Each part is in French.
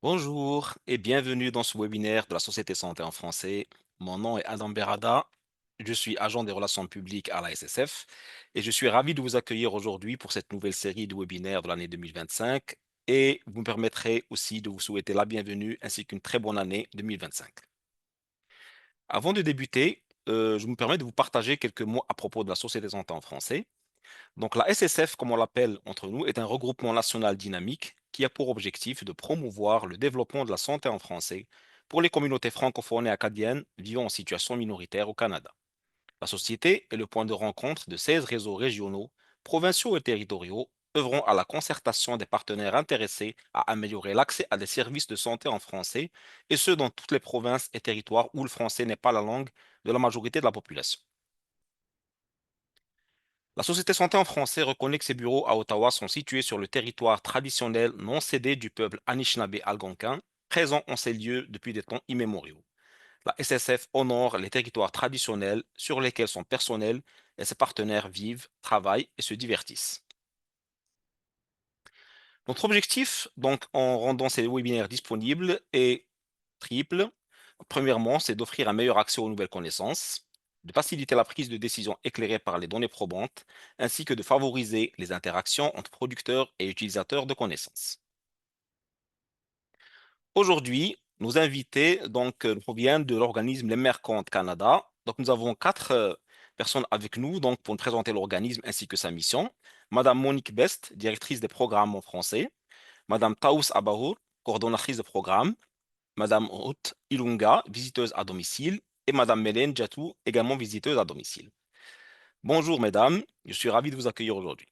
Bonjour et bienvenue dans ce webinaire de la Société Santé en français. Mon nom est Adam Berada, je suis agent des relations publiques à la SSF et je suis ravi de vous accueillir aujourd'hui pour cette nouvelle série de webinaires de l'année 2025 et vous me permettrez aussi de vous souhaiter la bienvenue ainsi qu'une très bonne année 2025. Avant de débuter, je me permets de vous partager quelques mots à propos de la Société Santé en français. Donc la SSF, comme on l'appelle entre nous, est un regroupement national dynamique qui a pour objectif de promouvoir le développement de la santé en français pour les communautés francophones et acadiennes vivant en situation minoritaire au Canada. La société est le point de rencontre de 16 réseaux régionaux, provinciaux et territoriaux, œuvrant à la concertation des partenaires intéressés à améliorer l'accès à des services de santé en français, et ce dans toutes les provinces et territoires où le français n'est pas la langue de la majorité de la population. La Société Santé en français reconnaît que ses bureaux à Ottawa sont situés sur le territoire traditionnel non cédé du peuple Anishinaabe-Algonquin, présent en ces lieux depuis des temps immémoriaux. La SSF honore les territoires traditionnels sur lesquels son personnel et ses partenaires vivent, travaillent et se divertissent. Notre objectif, donc, en rendant ces webinaires disponibles, est triple. Premièrement, c'est d'offrir un meilleur accès aux nouvelles connaissances, de faciliter la prise de décision éclairée par les données probantes, ainsi que de favoriser les interactions entre producteurs et utilisateurs de connaissances. Aujourd'hui, nos invités proviennent de l'organisme l'Emercante Canada. Donc, nous avons quatre personnes avec nous pour nous présenter l'organisme ainsi que sa mission. Madame Monique Best, directrice des programmes en français. Madame Taous Abahour, coordonnatrice de programme. Madame Ruth Ilunga, visiteuse à domicile, et Madame Mélène Djatou, également visiteuse à domicile. Bonjour mesdames, je suis ravi de vous accueillir aujourd'hui.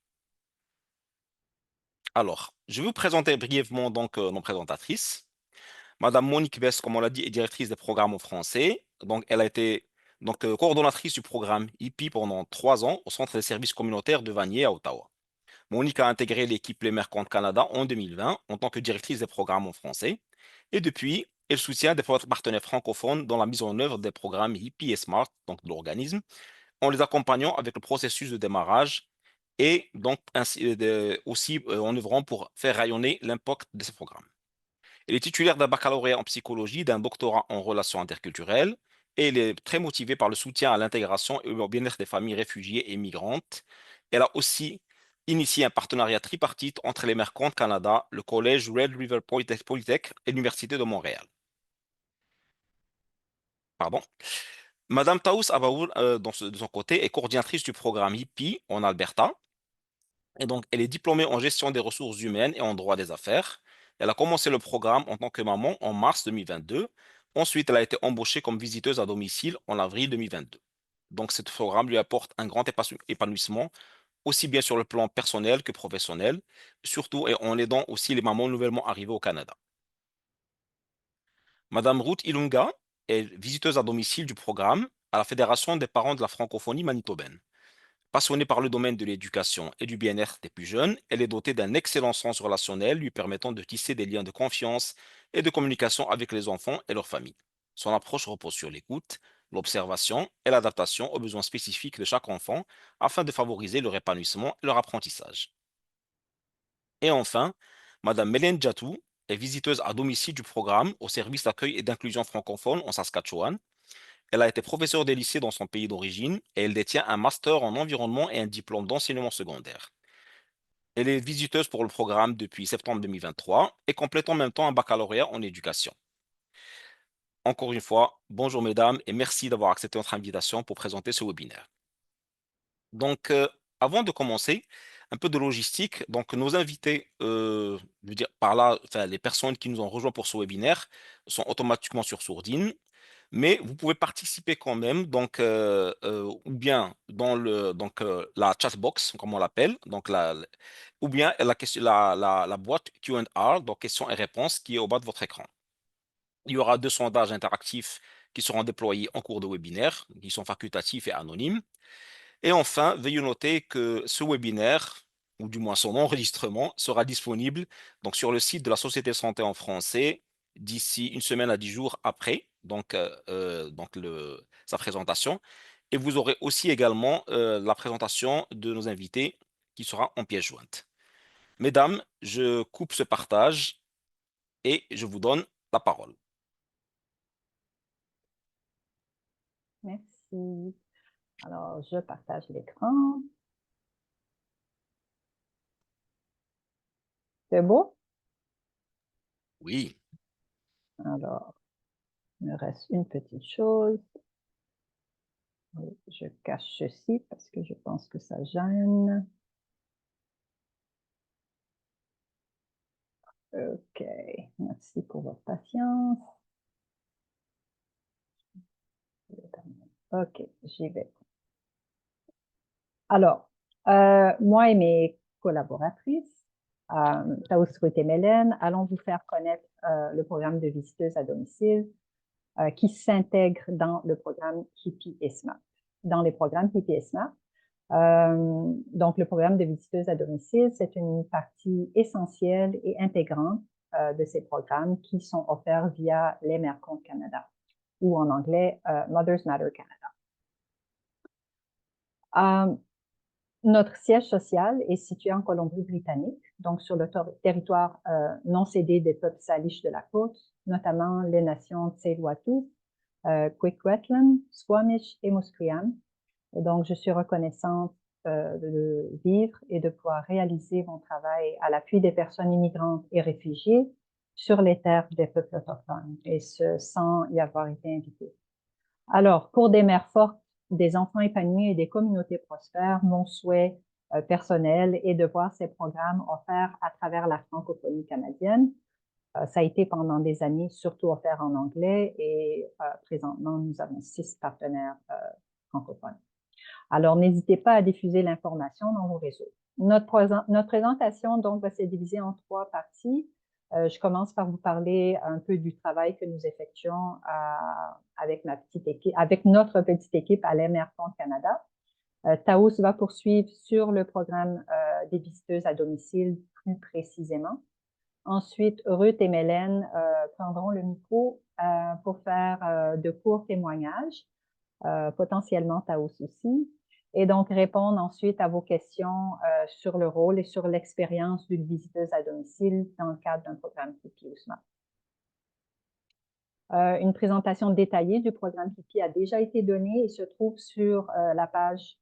Alors, je vais vous présenter brièvement nos présentatrices. Madame Monique Bess, comme on l'a dit, est directrice des programmes en français. Donc, elle a été coordonnatrice du programme IPI pendant 3 ans au Centre des services communautaires de Vanier à Ottawa. Monique a intégré l'équipe Les Mercantes Canada en 2020 en tant que directrice des programmes en français. Et depuis, elle soutient des partenaires francophones dans la mise en œuvre des programmes HIPPY et SMART, donc de l'organisme, en les accompagnant avec le processus de démarrage et donc aussi en œuvrant pour faire rayonner l'impact de ces programmes. Elle est titulaire d'un baccalauréat en psychologie, d'un doctorat en relations interculturelles et elle est très motivée par le soutien à l'intégration et au bien-être des familles réfugiées et migrantes. Elle a aussi initié un partenariat tripartite entre les Mercantes Canada, le collège Red River Polytech et l'Université de Montréal. Pardon. Madame Taous Abaoul, de son côté, est coordinatrice du programme HIPPY en Alberta. Et donc, elle est diplômée en gestion des ressources humaines et en droit des affaires. Elle a commencé le programme en tant que maman en mars 2022. Ensuite, elle a été embauchée comme visiteuse à domicile en avril 2022. Donc, ce programme lui apporte un grand épanouissement, aussi bien sur le plan personnel que professionnel, surtout et en aidant aussi les mamans nouvellement arrivées au Canada. Madame Ruth Ilunga est visiteuse à domicile du programme à la Fédération des parents de la francophonie manitobaine. Passionnée par le domaine de l'éducation et du bien-être des plus jeunes, elle est dotée d'un excellent sens relationnel lui permettant de tisser des liens de confiance et de communication avec les enfants et leurs familles. Son approche repose sur l'écoute, l'observation et l'adaptation aux besoins spécifiques de chaque enfant afin de favoriser leur épanouissement et leur apprentissage. Et enfin, Madame Mélène Djatou est visiteuse à domicile du programme au service d'accueil et d'inclusion francophone en Saskatchewan. Elle a été professeure des lycées dans son pays d'origine et elle détient un master en environnement et un diplôme d'enseignement secondaire. Elle est visiteuse pour le programme depuis septembre 2023 et complète en même temps un baccalauréat en éducation. Encore une fois, bonjour mesdames et merci d'avoir accepté notre invitation pour présenter ce webinaire. Donc, avant de commencer, un peu de logistique. Donc, nos invités, je veux dire par là, enfin, les personnes qui nous ont rejoints pour ce webinaire sont automatiquement sur Sourdine. Mais vous pouvez participer quand même, ou bien dans la chat box, comme on l'appelle, ou bien la boîte Q&A, donc questions et réponses, qui est au bas de votre écran. Il y aura 2 sondages interactifs qui seront déployés en cours de webinaire, qui sont facultatifs et anonymes. Et enfin, veuillez noter que ce webinaire, ou du moins son enregistrement, sera disponible donc sur le site de la Société Santé en français d'ici une semaine à 10 jours après sa présentation. Et vous aurez aussi également la présentation de nos invités qui sera en pièce jointe. Mesdames, je coupe ce partage et je vous donne la parole. Merci. Alors, je partage l'écran. C'est beau? Oui. Alors, il me reste une petite chose. Je cache ceci parce que je pense que ça gêne. OK. Merci pour votre patience. OK, j'y vais. Alors, moi et mes collaboratrices, Taous et Mélène, allons vous faire connaître le programme de visiteuse à domicile qui s'intègre dans le programme Hippie et Smart. Dans les programmes Hippie et Smart, donc le programme de visiteuse à domicile, c'est une partie essentielle et intégrante de ces programmes qui sont offerts via les Mères Comptes Canada, ou en anglais Mothers Matter Canada. Notre siège social est situé en Colombie-Britannique, donc sur le territoire non cédé des peuples salish de la côte, notamment les nations Tsleil-Waututh, Kwikwetlem, Squamish et Musqueam. Et donc, je suis reconnaissante de vivre et de pouvoir réaliser mon travail à l'appui des personnes immigrantes et réfugiées sur les terres des peuples autochtones, et ce, sans y avoir été invitée. Alors, pour des mères fortes, des enfants épanouis et des communautés prospères, mon souhait personnel est de voir ces programmes offerts à travers la francophonie canadienne. Ça a été pendant des années surtout offert en anglais et présentement, nous avons 6 partenaires francophones. Alors, n'hésitez pas à diffuser l'information dans vos réseaux. Notre présentation, donc, va se diviser en 3 parties. Je commence par vous parler un peu du travail que nous effectuons avec notre petite équipe à l'Emerfond Canada. Taous va poursuivre sur le programme des visiteuses à domicile plus précisément. Ensuite, Ruth et Mélène prendront le micro pour faire de courts témoignages, potentiellement Taous aussi, et donc répondre ensuite à vos questions sur le rôle et sur l'expérience d'une visiteuse à domicile dans le cadre d'un programme Hippie ou Smart. Une présentation détaillée du programme Hippie a déjà été donnée et se trouve sur la page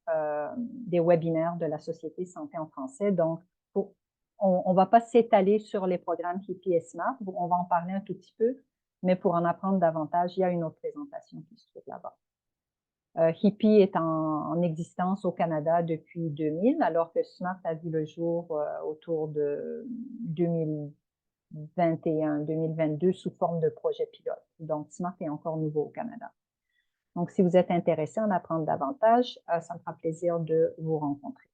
des webinaires de la Société Santé en français. Donc, on ne va pas s'étaler sur les programmes Hippie et Smart, on va en parler un tout petit peu, mais pour en apprendre davantage, il y a une autre présentation qui se trouve là-bas. Hippie est en existence au Canada depuis 2000, alors que Smart a vu le jour autour de 2021-2022 sous forme de projet pilote. Donc, Smart est encore nouveau au Canada. Donc, si vous êtes intéressé à en apprendre davantage, ça me fera plaisir de vous rencontrer.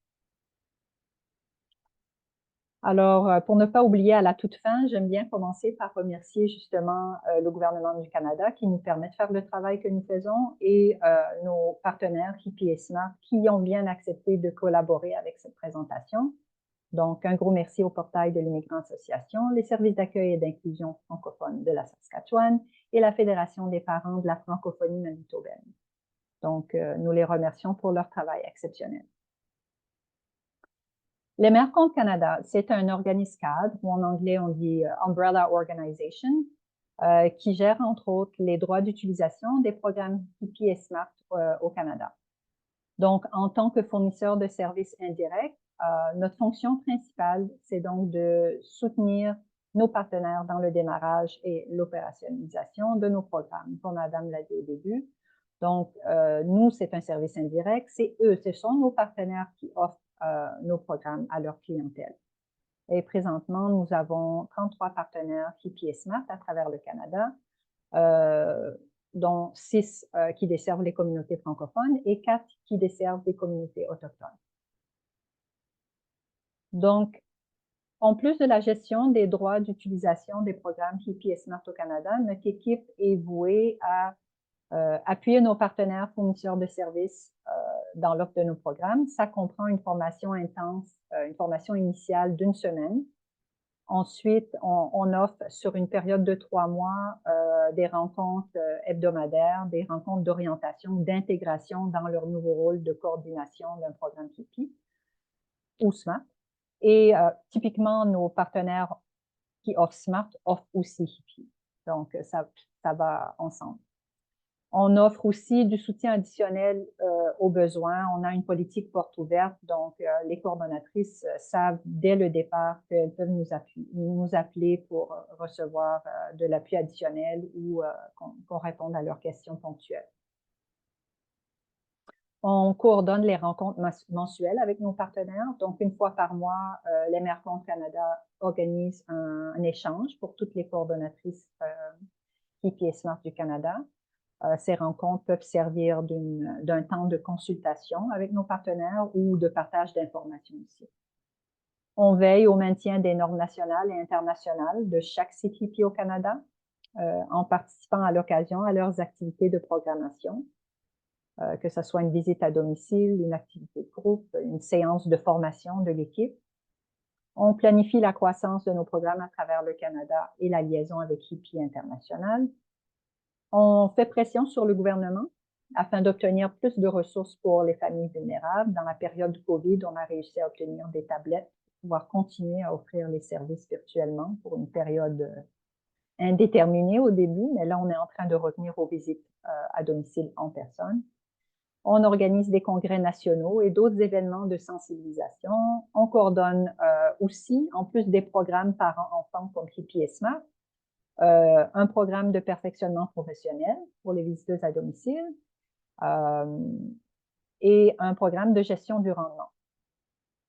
Alors, pour ne pas oublier à la toute fin, j'aime bien commencer par remercier justement le gouvernement du Canada qui nous permet de faire le travail que nous faisons et nos partenaires Hippie et Smart qui ont bien accepté de collaborer avec cette présentation. Donc, un gros merci au portail de l'Immigrant Association, les services d'accueil et d'inclusion francophone de la Saskatchewan et la Fédération des parents de la francophonie manitobaine. Donc, nous les remercions pour leur travail exceptionnel. Les Mères Comptes Canada, c'est un organisme cadre, ou en anglais on dit Umbrella Organization, qui gère entre autres les droits d'utilisation des programmes Hippie et Smart au Canada. Donc, en tant que fournisseur de services indirects, notre fonction principale, c'est donc de soutenir nos partenaires dans le démarrage et l'opérationnalisation de nos programmes, comme Madame l'a dit au début. Donc, nous, c'est un service indirect. C'est eux, ce sont nos partenaires qui offrent nos programmes à leur clientèle. Et présentement, nous avons 33 partenaires Hippie et Smart à travers le Canada, dont 6 qui desservent les communautés francophones et 4 qui desservent des communautés autochtones. Donc, en plus de la gestion des droits d'utilisation des programmes Hippie et Smart au Canada, notre équipe est vouée à appuyer nos partenaires fournisseurs de services dans l'offre de nos programmes. Ça comprend une formation intense, une formation initiale d'1 semaine. Ensuite, on offre sur une période de 3 mois des rencontres hebdomadaires, des rencontres d'orientation, d'intégration dans leur nouveau rôle de coordination d'un programme Hippie ou SMART. Et typiquement, nos partenaires qui offre Smart offre aussi Hippie. Donc, ça va ensemble. On offre aussi du soutien additionnel aux besoins. On a une politique porte ouverte, donc les coordonnatrices savent dès le départ qu'elles peuvent nous appeler pour recevoir de l'appui additionnel ou qu'on réponde à leurs questions ponctuelles. On coordonne les rencontres mensuelles avec nos partenaires. Donc, une fois par mois, l'Emercon Canada organise un échange pour toutes les coordonnatrices Hippie et Smart du Canada. Ces rencontres peuvent servir d'un temps de consultation avec nos partenaires ou de partage d'informations aussi. On veille au maintien des normes nationales et internationales de chaque site Hippie au Canada en participant à l'occasion à leurs activités de programmation, que ce soit une visite à domicile, une activité de groupe, une séance de formation de l'équipe. On planifie la croissance de nos programmes à travers le Canada et la liaison avec Hippie International. On fait pression sur le gouvernement afin d'obtenir plus de ressources pour les familles vulnérables. Dans la période du COVID, on a réussi à obtenir des tablettes pour pouvoir continuer à offrir les services virtuellement pour une période indéterminée au début, mais là, on est en train de revenir aux visites à domicile en personne. On organise des congrès nationaux et d'autres événements de sensibilisation. On coordonne aussi, en plus des programmes parents-enfants comme Hippie et Smart, un programme de perfectionnement professionnel pour les visiteuses à domicile et un programme de gestion du rendement.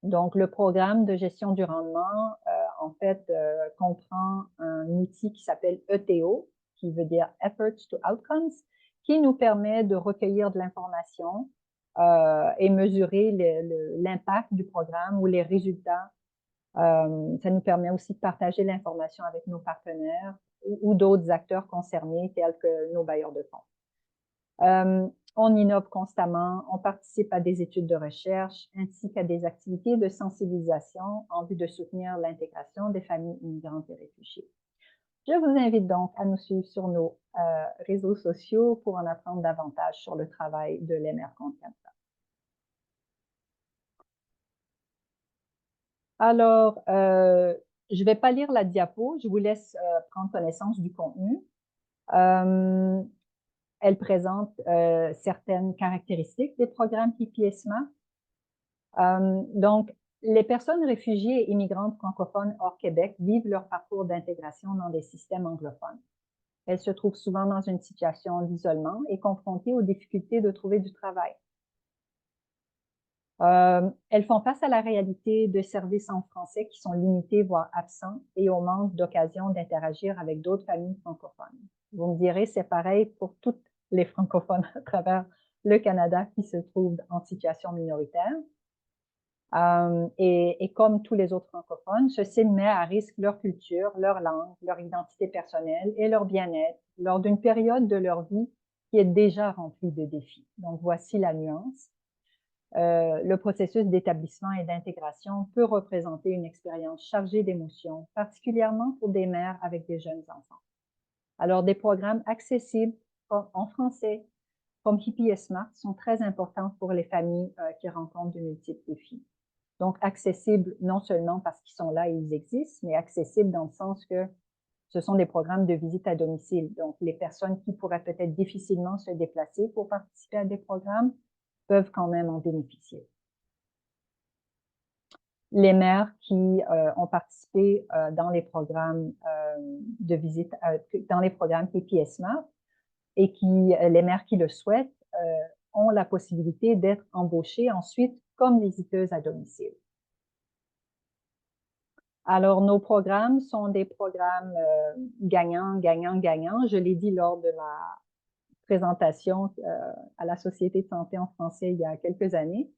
Donc, le programme de gestion du rendement, en fait, comprend un outil qui s'appelle ETO, qui veut dire Efforts to Outcomes, qui nous permet de recueillir de l'information et mesurer l'impact du programme ou les résultats. Ça nous permet aussi de partager l'information avec nos partenaires ou d'autres acteurs concernés, tels que nos bailleurs de fonds. On innove constamment, on participe à des études de recherche ainsi qu'à des activités de sensibilisation en vue de soutenir l'intégration des familles immigrantes et réfugiées. Je vous invite donc à nous suivre sur nos réseaux sociaux pour en apprendre davantage sur le travail de l'Emercon Canada. Alors, je ne vais pas lire la diapo, je vous laisse prendre connaissance du contenu. Elle présente certaines caractéristiques des programmes Hippie et Smart. Donc, les personnes réfugiées et immigrantes francophones hors Québec vivent leur parcours d'intégration dans des systèmes anglophones. Elles se trouvent souvent dans une situation d'isolement et confrontées aux difficultés de trouver du travail. Elles font face à la réalité de services en français qui sont limités, voire absents, et au manque d'occasion d'interagir avec d'autres familles francophones. Vous me direz, c'est pareil pour toutes les francophones à travers le Canada qui se trouvent en situation minoritaire. Et comme tous les autres francophones, ceci met à risque leur culture, leur langue, leur identité personnelle et leur bien-être lors d'une période de leur vie qui est déjà remplie de défis. Donc, voici la nuance. Le processus d'établissement et d'intégration peut représenter une expérience chargée d'émotions, particulièrement pour des mères avec des jeunes enfants. Alors, des programmes accessibles en français, comme Hippie et Smart, sont très importants pour les familles qui rencontrent de multiples défis. Donc, accessibles non seulement parce qu'ils sont là et ils existent, mais accessibles dans le sens que ce sont des programmes de visite à domicile. Donc, les personnes qui pourraient peut-être difficilement se déplacer pour participer à des programmes peuvent quand même en bénéficier. Les mères qui ont participé dans les programmes de visite, dans les programmes Hippie et Smart, et les mères qui le souhaitent ont la possibilité d'être embauchées ensuite comme visiteuses à domicile. Alors, nos programmes sont des programmes gagnants, gagnants, gagnants. Je l'ai dit lors de la présentation à la Société de santé en français il y a quelques années.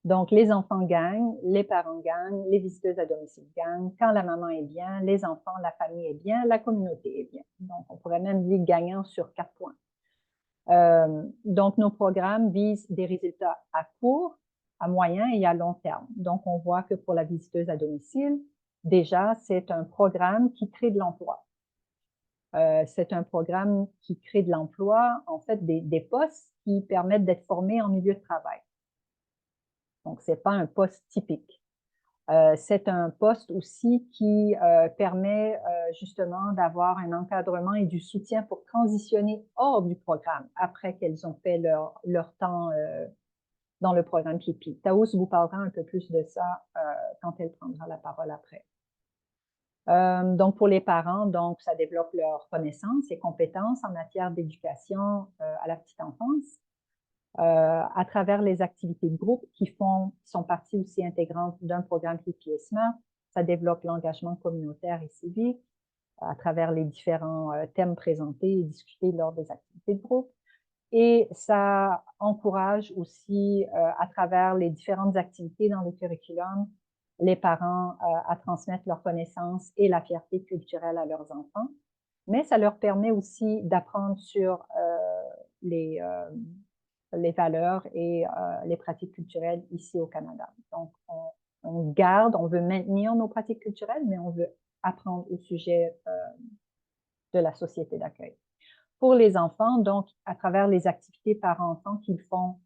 Donc, les enfants gagnent, les parents gagnent, les visiteuses à domicile gagnent. Quand la maman est bien, les enfants, la famille est bien, la communauté est bien. Donc, on pourrait même dire gagnant sur 4 points. Donc, nos programmes visent des résultats à court, à moyen et à long terme. Donc, on voit que pour la visiteuse à domicile, déjà, c'est un programme qui crée de l'emploi. C'est un programme qui crée de l'emploi, en fait, des postes qui permettent d'être formés en milieu de travail. Donc, c'est pas un poste typique. C'est un poste aussi qui permet justement d'avoir un encadrement et du soutien pour transitionner hors du programme après qu'elles ont fait leur temps dans le programme PIPI. Taous vous parlera un peu plus de ça quand elle prendra la parole après. Donc, pour les parents, donc, ça développe leurs connaissances et compétences en matière d'éducation à la petite enfance à travers les activités de groupe qui sont partie aussi intégrante d'un programme PIPI Smart. Ça développe l'engagement communautaire et civique à travers les différents thèmes présentés et discutés lors des activités de groupe. Et ça encourage aussi, à travers les différentes activités dans le curriculum, les parents à transmettre leurs connaissances et la fierté culturelle à leurs enfants. Mais ça leur permet aussi d'apprendre sur les valeurs et les pratiques culturelles ici au Canada. Donc, on veut maintenir nos pratiques culturelles, mais on veut apprendre au sujet de la société d'accueil. Pour les enfants, donc, à travers les activités par enfant qu'ils font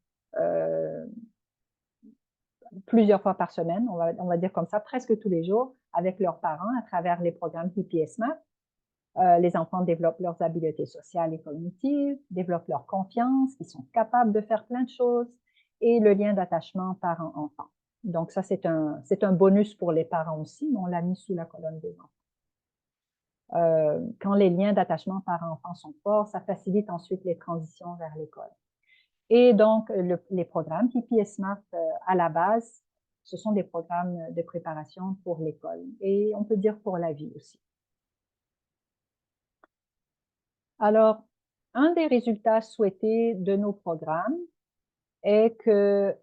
plusieurs fois par semaine, on va dire comme ça, presque tous les jours, avec leurs parents, à travers les programmes PPSMAP, les enfants développent leurs habiletés sociales et cognitives, développent leur confiance, ils sont capables de faire plein de choses, et le lien d'attachement parent-enfant. Donc ça, c'est un bonus pour les parents aussi, mais on l'a mis sous la colonne des enfants. Quand les liens d'attachement parent-enfant sont forts, ça facilite ensuite les transitions vers l'école. Et donc, les programmes PPS Smart, à la base, ce sont des programmes de préparation pour l'école et on peut dire pour la vie aussi. Alors, un des résultats souhaités de nos programmes est que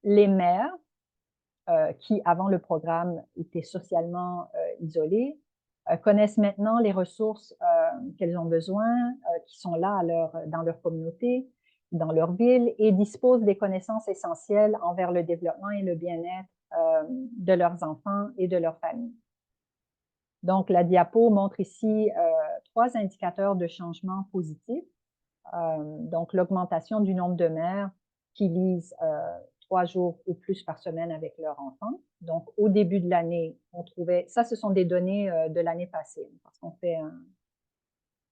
les mères qui, avant le programme, étaient socialement isolées, connaissent maintenant les ressources qu'elles ont besoin, qui sont là dans leur communauté, dans leur ville, et disposent des connaissances essentielles envers le développement et le bien-être de leurs enfants et de leur famille. Donc, la diapo montre ici 3 indicateurs de changement positif. Donc, l'augmentation du nombre de mères qui lisent 3 jours ou plus par semaine avec leur enfant. Donc, au début de l'année, on trouvait, ça, ce sont des données de l'année passée, parce qu'on fait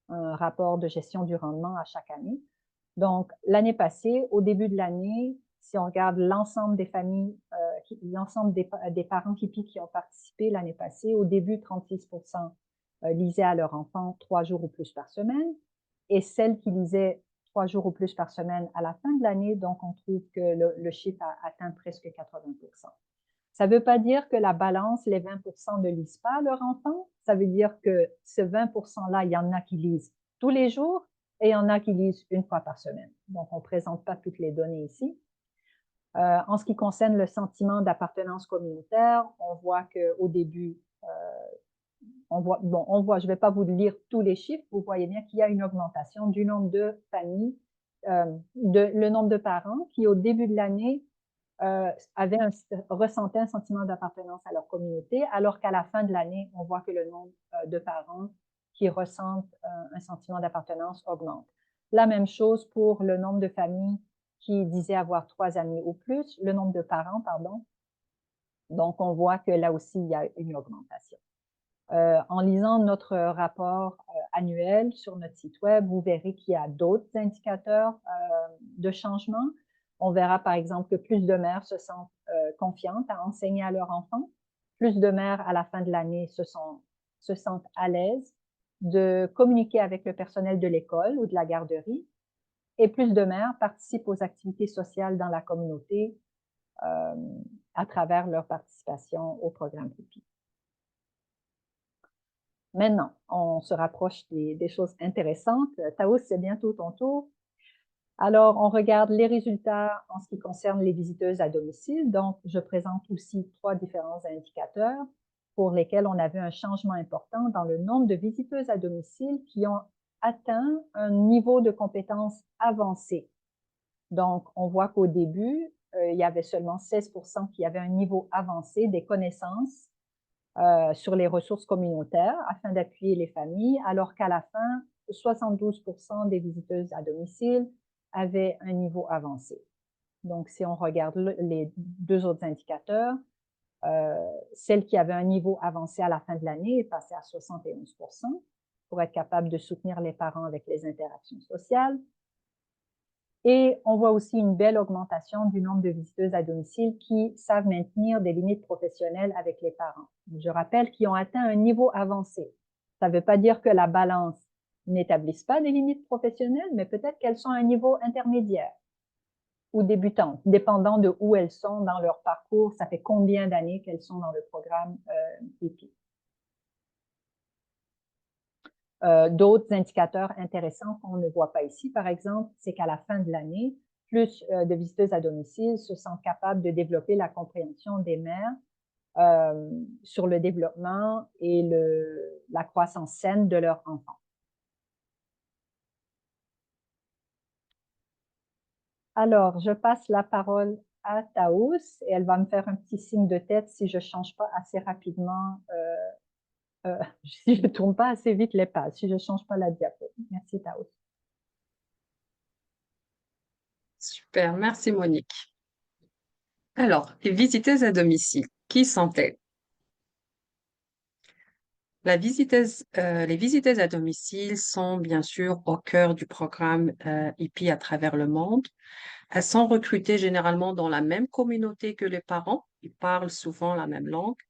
un rapport de gestion du rendement à chaque année. Donc, l'année passée, au début de l'année, si on regarde l'ensemble des familles, l'ensemble des parents KIPI qui ont participé l'année passée, au début, 36% lisaient à leur enfant 3 jours ou plus par semaine, et celles qui lisaient 3 jours ou plus par semaine à la fin de l'année, donc on trouve que le chiffre a atteint presque 80%. Ça ne veut pas dire que la balance, les 20% ne lisent pas à leur enfant. Ça veut dire que ce 20%-là, il y en a qui lisent tous les jours et il y en a qui lisent une fois par semaine. Donc, on ne présente pas toutes les données ici. En ce qui concerne le sentiment d'appartenance communautaire, on voit qu'au début, je ne vais pas vous lire tous les chiffres, vous voyez bien qu'il y a une augmentation du nombre de familles, le nombre de parents qui, au début de l'année, ressentaient un sentiment d'appartenance à leur communauté, alors qu'à la fin de l'année, on voit que le nombre de parents qui ressentent un sentiment d'appartenance augmente. La même chose pour le nombre de familles qui disaient avoir 3 amis ou plus, le nombre de parents, pardon. Donc, on voit que là aussi, il y a une augmentation. En lisant notre rapport annuel sur notre site web, vous verrez qu'il y a d'autres indicateurs de changement. On verra par exemple que plus de mères se sentent confiantes à enseigner à leurs enfants. Plus de mères à la fin de l'année se sentent à l'aise de communiquer avec le personnel de l'école ou de la garderie. Et plus de mères participent aux activités sociales dans la communauté à travers leur participation au programme PIPI. Maintenant, on se rapproche des choses intéressantes. Taous, c'est bientôt ton tour. Alors, on regarde les résultats en ce qui concerne les visiteuses à domicile. Donc, je présente aussi 3 différents indicateurs pour lesquels on a vu un changement important dans le nombre de visiteuses à domicile qui ont atteint un niveau de compétence avancé. Donc, on voit qu'au début, il y avait seulement 16% qui avaient un niveau avancé des connaissances sur les ressources communautaires afin d'appuyer les familles, alors qu'à la fin, 72% des visiteuses à domicile avaient un niveau avancé. Donc, si on regarde les 2 autres indicateurs, Celle qui avait un niveau avancé à la fin de l'année est passée à 71 pour être capable de soutenir les parents avec les interactions sociales. Et on voit aussi une belle augmentation du nombre de visiteuses à domicile qui savent maintenir des limites professionnelles avec les parents. Je rappelle qu'ils ont atteint un niveau avancé. Ça ne veut pas dire que la balance n'établisse pas des limites professionnelles, mais peut-être qu'elles sont à un niveau intermédiaire ou débutantes, dépendant de où elles sont dans leur parcours. Ça fait combien d'années qu'elles sont dans le programme IPI. D'autres indicateurs intéressants qu'on ne voit pas ici, par exemple, c'est qu'à la fin de l'année, plus de visiteuses à domicile se sentent capables de développer la compréhension des mères sur le développement et la croissance saine de leurs enfants. Alors, je passe la parole à Taous et elle va me faire un petit signe de tête si je ne change pas assez rapidement, si je ne tourne pas assez vite les pages, si je ne change pas la diapo. Merci, Taous. Super, merci Monique. Alors, les visiteuses à domicile, qui sont-elles? Les visiteuses à domicile sont bien sûr au cœur du programme IPI à travers le monde. Elles sont recrutées généralement dans la même communauté que les parents. Ils parlent souvent la même langue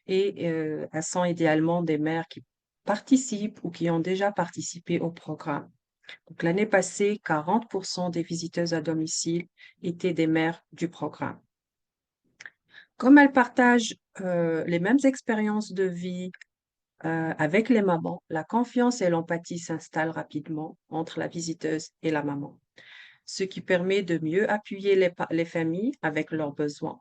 et elles sont idéalement des mères qui participent ou qui ont déjà participé au programme. Donc, l'année passée, 40% des visiteuses à domicile étaient des mères du programme. Comme elles partagent les mêmes expériences de vie avec les mamans, la confiance et l'empathie s'installent rapidement entre la visiteuse et la maman, ce qui permet de mieux appuyer les familles avec leurs besoins.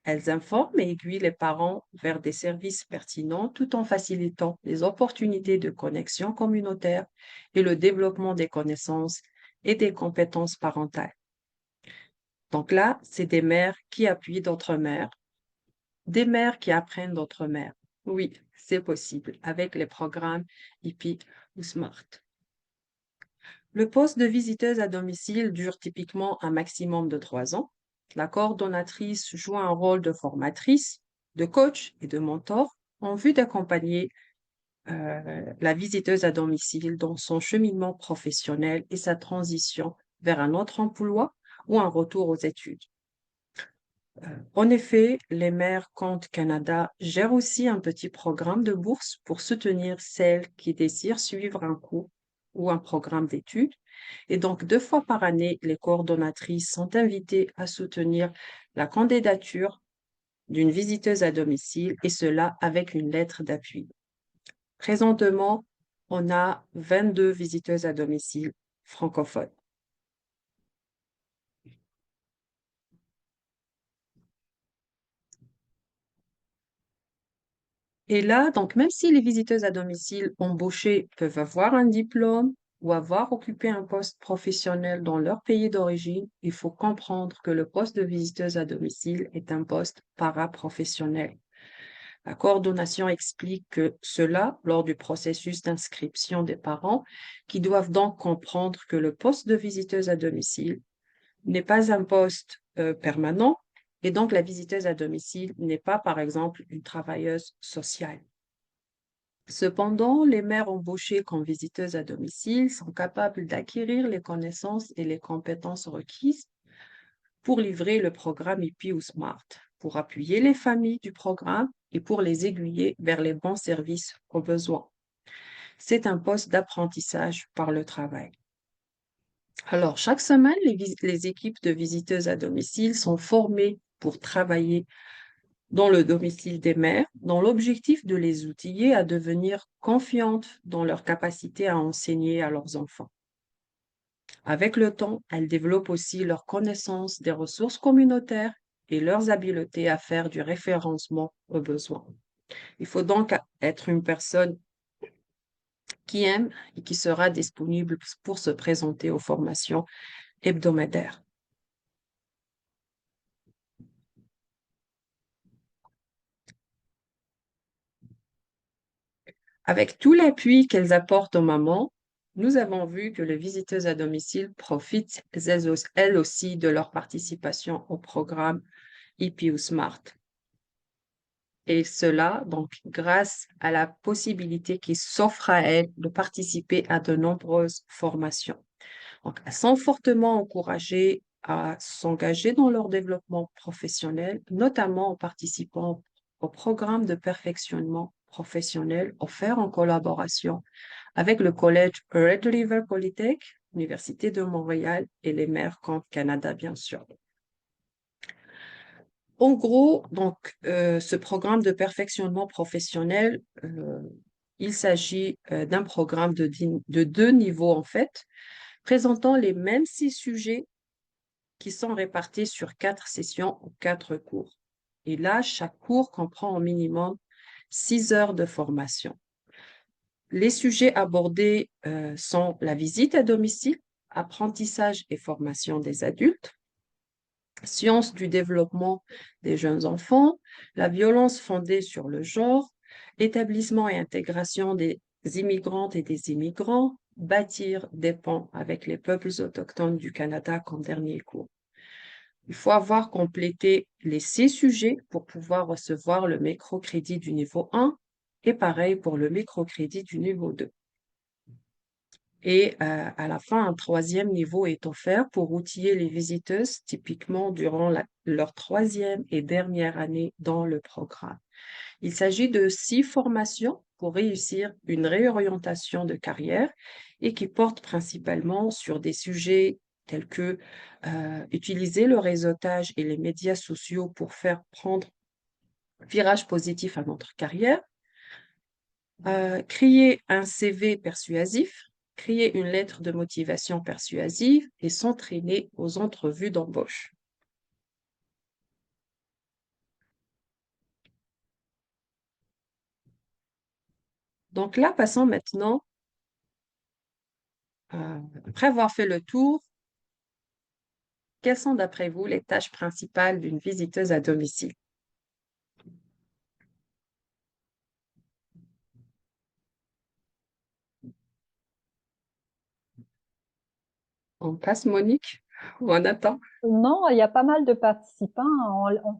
Elles informent et aiguillent les parents vers des services pertinents tout en facilitant les opportunités de connexion communautaire et le développement des connaissances et des compétences parentales. Donc là, c'est des mères qui appuient d'autres mères, des mères qui apprennent d'autres mères. Oui, c'est possible avec les programmes IPI ou SMART. Le poste de visiteuse à domicile dure typiquement un maximum de 3 ans. La coordonnatrice joue un rôle de formatrice, de coach et de mentor en vue d'accompagner la visiteuse à domicile dans son cheminement professionnel et sa transition vers un autre emploi ou un retour aux études. En effet, les mères Compte Canada gèrent aussi un petit programme de bourse pour soutenir celles qui désirent suivre un cours ou un programme d'études. Et donc, 2 fois par année, les coordonnatrices sont invitées à soutenir la candidature d'une visiteuse à domicile et cela avec une lettre d'appui. Présentement, on a 22 visiteuses à domicile francophones. Et là, donc, même si les visiteuses à domicile embauchées peuvent avoir un diplôme ou avoir occupé un poste professionnel dans leur pays d'origine, il faut comprendre que le poste de visiteuse à domicile est un poste paraprofessionnel. La coordination explique que cela lors du processus d'inscription des parents, qui doivent donc comprendre que le poste de visiteuse à domicile n'est pas un poste permanent et donc la visiteuse à domicile n'est pas, par exemple, une travailleuse sociale. Cependant, les mères embauchées comme visiteuses à domicile sont capables d'acquérir les connaissances et les compétences requises pour livrer le programme IPI ou SMART, pour appuyer les familles du programme et pour les aiguiller vers les bons services aux besoins. C'est un poste d'apprentissage par le travail. Alors, chaque semaine, les équipes de visiteuses à domicile sont formées pour travailler dans le domicile des mères, dans l'objectif de les outiller à devenir confiantes dans leur capacité à enseigner à leurs enfants. Avec le temps, elles développent aussi leur connaissance des ressources communautaires et leurs habiletés à faire du référencement aux besoins. Il faut donc être une personne qui aime et qui sera disponible pour se présenter aux formations hebdomadaires. Avec tout l'appui qu'elles apportent aux mamans, nous avons vu que les visiteuses à domicile profitent elles aussi de leur participation au programme IPI ou SMART. Et cela, donc, grâce à la possibilité qui s'offre à elles de participer à de nombreuses formations. Donc, elles sont fortement encouragées à s'engager dans leur développement professionnel, notamment en participant au programme de perfectionnement professionnel offert en collaboration avec le collège Red River Polytech, l'Université de Montréal et les Mères Camp Canada, bien sûr. En gros, donc, ce programme de perfectionnement professionnel, il s'agit d'un programme de 2 niveaux, en fait, présentant les mêmes 6 sujets qui sont répartis sur 4 sessions ou 4 cours. Et là, chaque cours comprend au minimum 6 heures de formation. Les sujets abordés sont la visite à domicile, apprentissage et formation des adultes, sciences du développement des jeunes enfants, la violence fondée sur le genre, établissement et intégration des immigrantes et des immigrants, bâtir des ponts avec les peuples autochtones du Canada comme dernier cours. Il faut avoir complété les 6 sujets pour pouvoir recevoir le microcrédit du niveau 1 et pareil pour le microcrédit du niveau 2. Et à la fin, un 3e niveau est offert pour outiller les visiteuses, typiquement durant leur 3e et dernière année dans le programme. Il s'agit de 6 formations pour réussir une réorientation de carrière et qui portent principalement sur des sujets tels que utiliser le réseautage et les médias sociaux pour faire prendre virage positif à notre carrière, créer un CV persuasif, créer une lettre de motivation persuasive et s'entraîner aux entrevues d'embauche. Donc là, passons maintenant, après avoir fait le tour, quelles sont d'après vous les tâches principales d'une visiteuse à domicile? On passe, Monique, ou on attend? Non, il y a pas mal de participants.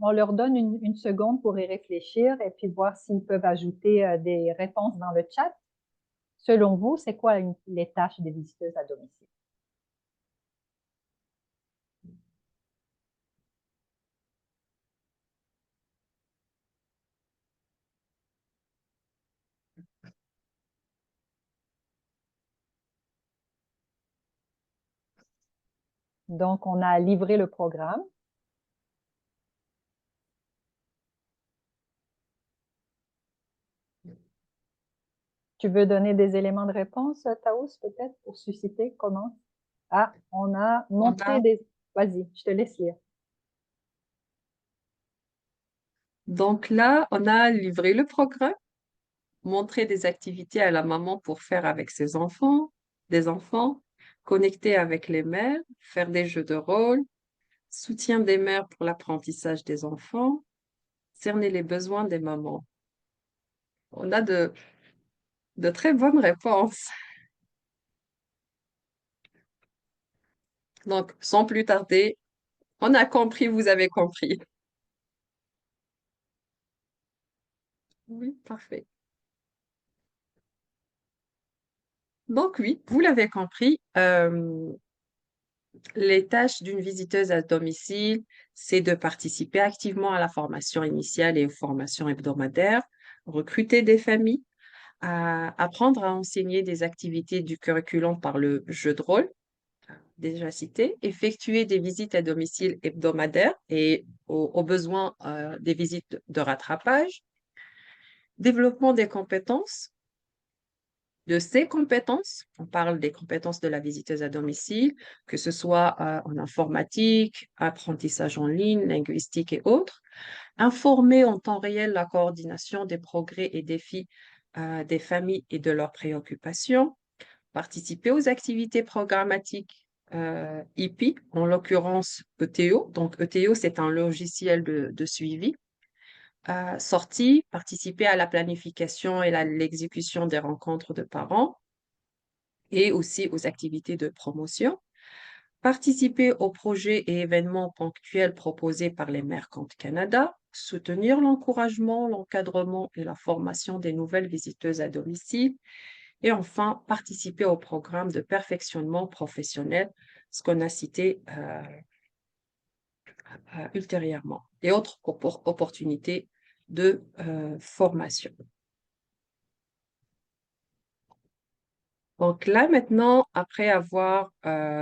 On leur donne une seconde pour y réfléchir et puis voir s'ils peuvent ajouter des réponses dans le chat. Selon vous, c'est quoi les tâches des visiteuses à domicile? Donc, on a livré le programme. Tu veux donner des éléments de réponse, Taous, peut-être, pour susciter comment? Ah, on a On montré a- des... Vas-y, je te laisse lire. Donc là, on a livré le programme, montré des activités à la maman pour faire avec ses enfants, des enfants, connecter avec les mères, faire des jeux de rôle, soutien des mères pour l'apprentissage des enfants, cerner les besoins des mamans. On a de très bonnes réponses. Donc, sans plus tarder, on a compris, vous avez compris. Oui, parfait. Donc oui, vous l'avez compris, les tâches d'une visiteuse à domicile, c'est de participer activement à la formation initiale et aux formations hebdomadaires, recruter des familles, apprendre à enseigner des activités du curriculum par le jeu de rôle, déjà cité, effectuer des visites à domicile hebdomadaires et au besoin des visites de rattrapage, développement des compétences. De ces compétences, on parle des compétences de la visiteuse à domicile, que ce soit en informatique, apprentissage en ligne, linguistique et autres, informer en temps réel la coordination des progrès et défis des familles et de leurs préoccupations, participer aux activités programmatiques IP, en l'occurrence ETO. Donc ETO, c'est un logiciel de suivi. Sortie, participer à la planification et l'exécution des rencontres de parents et aussi aux activités de promotion. Participer aux projets et événements ponctuels proposés par les Mères Camp Canada. soutenir l'encouragement, l'encadrement et la formation des nouvelles visiteuses à domicile. Et enfin, participer au programme de perfectionnement professionnel, ce qu'on a cité ultérieurement, et autres opportunités de formation. Donc là, maintenant, après avoir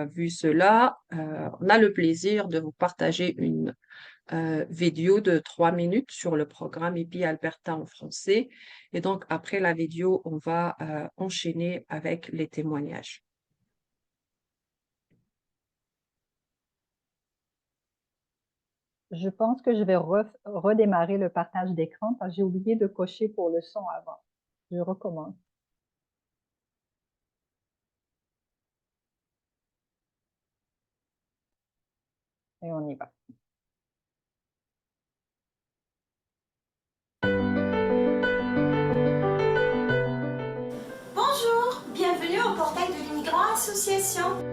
vu cela, on a le plaisir de vous partager une vidéo de 3 minutes sur le programme EPI Alberta en français. Et donc, après la vidéo, on va enchaîner avec les témoignages. Je pense que je vais redémarrer le partage d'écran parce que j'ai oublié de cocher pour le son avant. Je recommence. Et on y va. Bonjour, bienvenue au portail de l'immigrant association.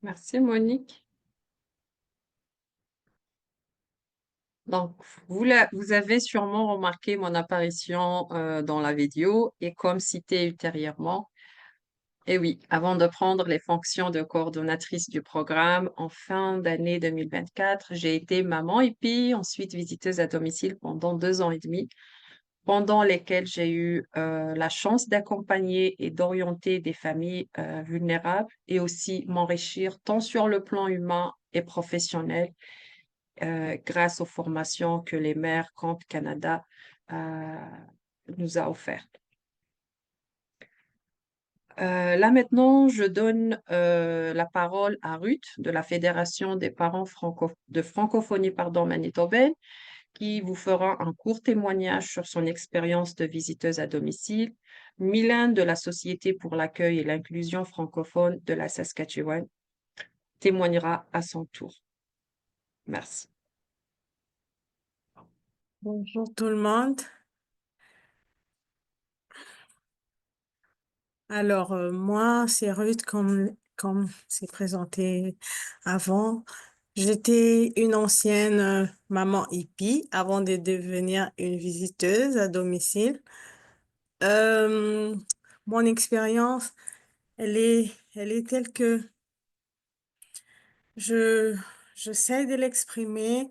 Merci, Monique. Donc, vous avez sûrement remarqué mon apparition dans la vidéo et comme cité ultérieurement, et oui, avant de prendre les fonctions de coordonnatrice du programme en fin d'année 2024, j'ai été maman et puis ensuite visiteuse à domicile pendant 2 ans et demi, pendant lesquels j'ai eu la chance d'accompagner et d'orienter des familles vulnérables et aussi m'enrichir tant sur le plan humain et professionnel grâce aux formations que les maires Camp Canada euh, nous a offertes. Là maintenant, je donne la parole à Ruth de la Fédération des parents de francophonie manitobaine qui vous fera un court témoignage sur son expérience de visiteuse à domicile. Mylène de la Société pour l'accueil et l'inclusion francophone de la Saskatchewan témoignera à son tour. Merci. Bonjour tout le monde. Alors, moi, c'est Ruth, comme c'est présenté avant. J'étais une ancienne maman hippie avant de devenir une visiteuse à domicile. Euh, Mon expérience, elle est telle que je, j'essaie de l'exprimer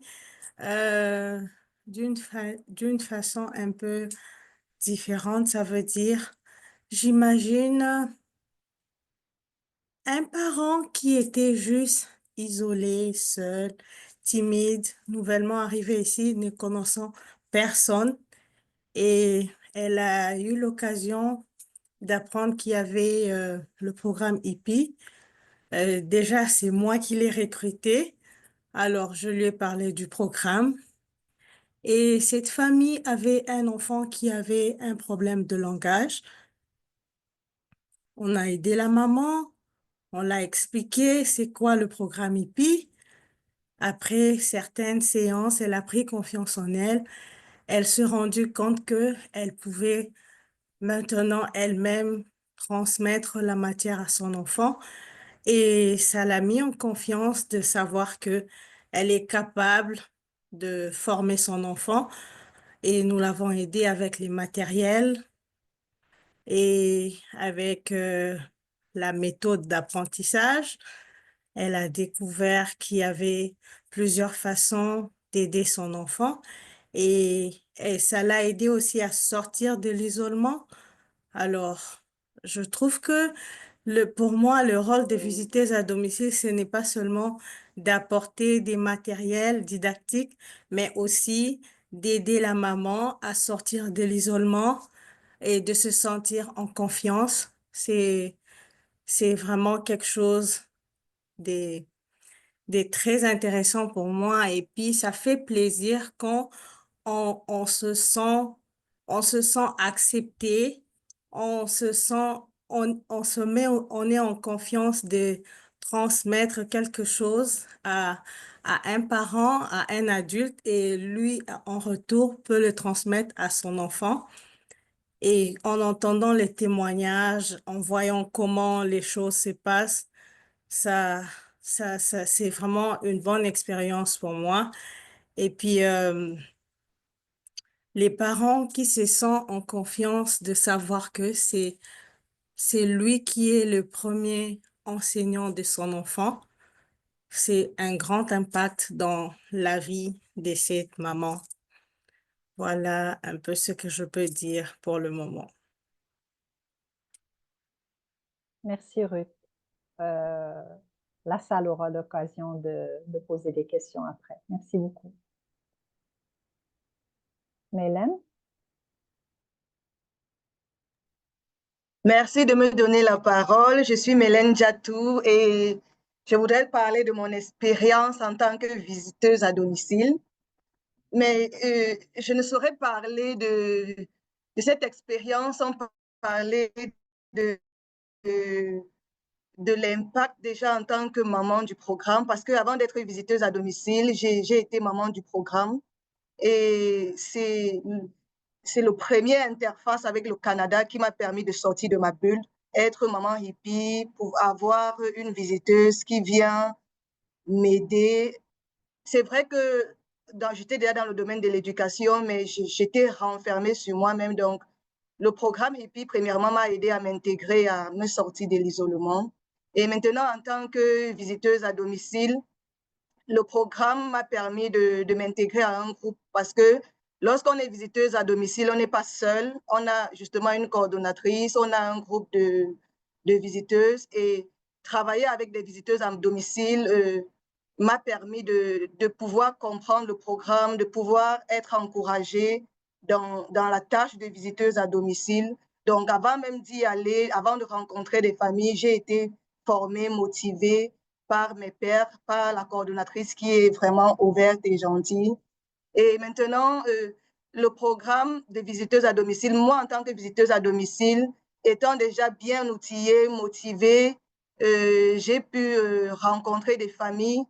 euh, d'une façon un peu différente. Ça veut dire, j'imagine un parent qui était juste isolé, seul, timide, nouvellement arrivé ici, ne connaissant personne. Et elle a eu l'occasion d'apprendre qu'il y avait le programme hippie. Déjà, c'est moi qui l'ai recruté. Alors, je lui ai parlé du programme. Et cette famille avait un enfant qui avait un problème de langage. On a aidé la maman, on l'a expliqué c'est quoi le programme hippie. Après certaines séances, elle a pris confiance en elle. Elle s'est rendue compte que elle pouvait maintenant elle-même transmettre la matière à son enfant et ça l'a mis en confiance de savoir que elle est capable de former son enfant et nous l'avons aidée avec les matériels et avec la méthode d'apprentissage. Elle a découvert qu'il y avait plusieurs façons d'aider son enfant et ça l'a aidé aussi à sortir de l'isolement. Alors, je trouve que pour moi, le rôle des visiteuses à domicile, ce n'est pas seulement d'apporter des matériels didactiques, mais aussi d'aider la maman à sortir de l'isolement et de se sentir en confiance. C'est vraiment quelque chose de, de très intéressant pour moi. Et puis, ça fait plaisir quand on on se sent accepté, on se met, on est en confiance de transmettre quelque chose à un parent, à un adulte, et lui, en retour, peut le transmettre à son enfant. Et en entendant les témoignages, en voyant comment les choses se passent, ça, c'est vraiment une bonne expérience pour moi. Et puis, les parents qui se sentent en confiance de savoir que c'est lui qui est le premier enseignant de son enfant, c'est un grand impact dans la vie de cette maman. Voilà un peu ce que je peux dire pour le moment. Merci Ruth. La salle aura l'occasion de poser des questions après. Merci beaucoup. Mélène? Merci de me donner la parole. Je suis Mélène Diatou et je voudrais parler de mon expérience en tant que visiteuse à domicile. Mais je ne saurais parler de cette expérience sans parler de, de, de l'impact déjà en tant que maman du programme, parce qu'avant d'être visiteuse à domicile, j'ai été maman du programme. Et c'est le premier interface avec le Canada qui m'a permis de sortir de ma bulle, être maman hippie, pour avoir une visiteuse qui vient m'aider. C'est vrai que j'étais déjà dans le domaine de l'éducation, mais j'étais renfermée sur moi-même. Donc, le programme hippie, premièrement, m'a aidé à m'intégrer, à me sortir de l'isolement. Et maintenant, en tant que visiteuse à domicile, le programme m'a permis de m'intégrer à un groupe parce que lorsqu'on est visiteuse à domicile, on n'est pas seul. On a justement une coordonnatrice, on a un groupe de visiteuses et travailler avec des visiteuses à domicile m'a permis de pouvoir comprendre le programme, de pouvoir être encouragée dans la tâche de visiteuse à domicile. Donc, avant même d'y aller, avant de rencontrer des familles, j'ai été formée, motivée par mes pairs, par la coordonnatrice qui est vraiment ouverte et gentille. Et maintenant, le programme de visiteuses à domicile, moi en tant que visiteuse à domicile, étant déjà bien outillée, motivée, j'ai pu rencontrer des familles.